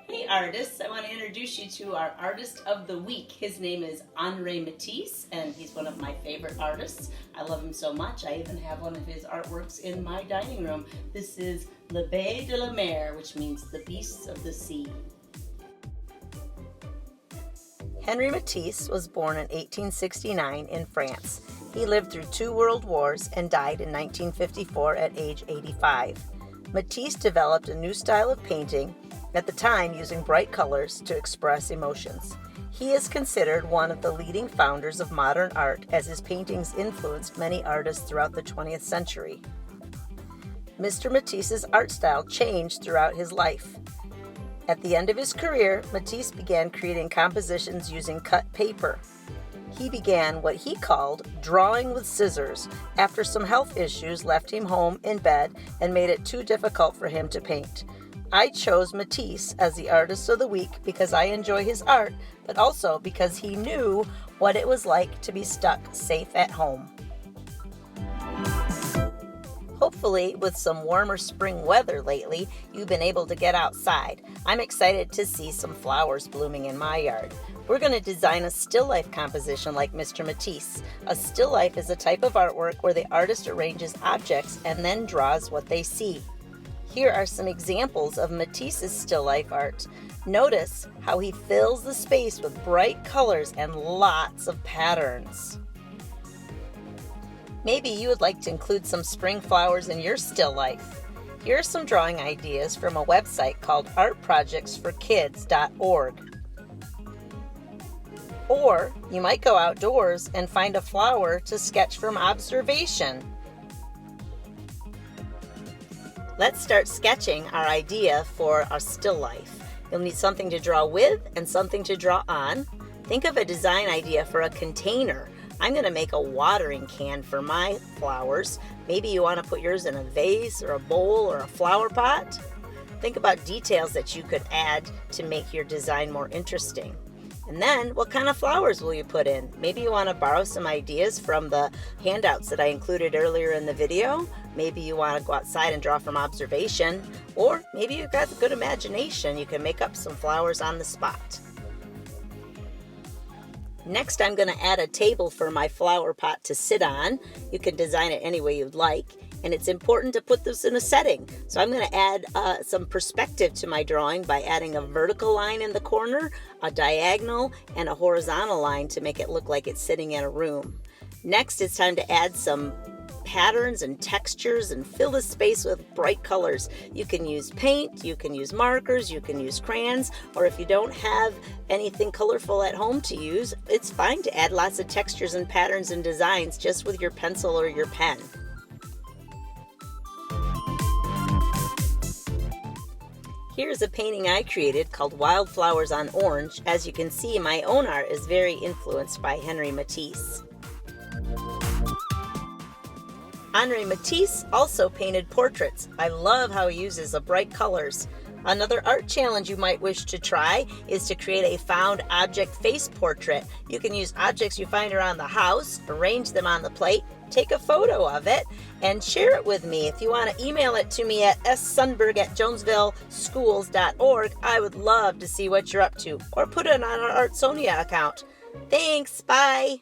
Hey artists, I want to introduce you to our artist of the week. His name is Henri Matisse, and he's one of my favorite artists. I love him so much, I even have one of his artworks in my dining room. This is Les Bêtes de la Mer, which means the beasts of the sea. Henri Matisse was born in 1869 in France. He lived through 2 world wars and died in 1954 at age 85. Matisse developed a new style of painting, at the time using bright colors to express emotions. He is considered one of the leading founders of modern art, as his paintings influenced many artists throughout the 20th century. Mr. Matisse's art style changed throughout his life. At the end of his career, Matisse began creating compositions using cut paper. He began what he called drawing with scissors after some health issues left him home in bed and made it too difficult for him to paint. I chose Matisse as the artist of the week because I enjoy his art, but also because he knew what it was like to be stuck safe at home. Hopefully, with some warmer spring weather lately, you've been able to get outside. I'm excited to see some flowers blooming in my yard. We're going to design a still life composition like Mr. Matisse. A still life is a type of artwork where the artist arranges objects and then draws what they see. Here are some examples of Matisse's still life art. Notice how he fills the space with bright colors and lots of patterns. Maybe you would like to include some spring flowers in your still life. Here are some drawing ideas from a website called artprojectsforkids.org. Or you might go outdoors and find a flower to sketch from observation. Let's start sketching our idea for our still life. You'll need something to draw with and something to draw on. Think of a design idea for a container. I'm going to make a watering can for my flowers. Maybe you want to put yours in a vase or a bowl or a flower pot. Think about details that you could add to make your design more interesting. And then, what kind of flowers will you put in? Maybe you want to borrow some ideas from the handouts that I included earlier in the video. Maybe you want to go outside and draw from observation. Or maybe you've got a good imagination. You can make up some flowers on the spot. Next, I'm going to add a table for my flower pot to sit on. You can design it any way you'd like. And it's important to put this in a setting. So I'm going to add some perspective to my drawing by adding a vertical line in the corner, a diagonal, and a horizontal line to make it look like it's sitting in a room. Next, it's time to add some patterns and textures and fill the space with bright colors. You can use paint, you can use markers, you can use crayons, or if you don't have anything colorful at home to use, it's fine to add lots of textures and patterns and designs just with your pencil or your pen. Here's a painting I created called Wildflowers on Orange. As you can see, my own art is very influenced by Henri Matisse. Henri Matisse also painted portraits. I love how he uses the bright colors. Another art challenge you might wish to try is to create a found object face portrait. You can use objects you find around the house, arrange them on the plate, take a photo of it, and share it with me. If you want to email it to me at ssunberg@jonesvilleschools.org, I would love to see what you're up to. Or put it on our Artsonia account. Thanks, bye!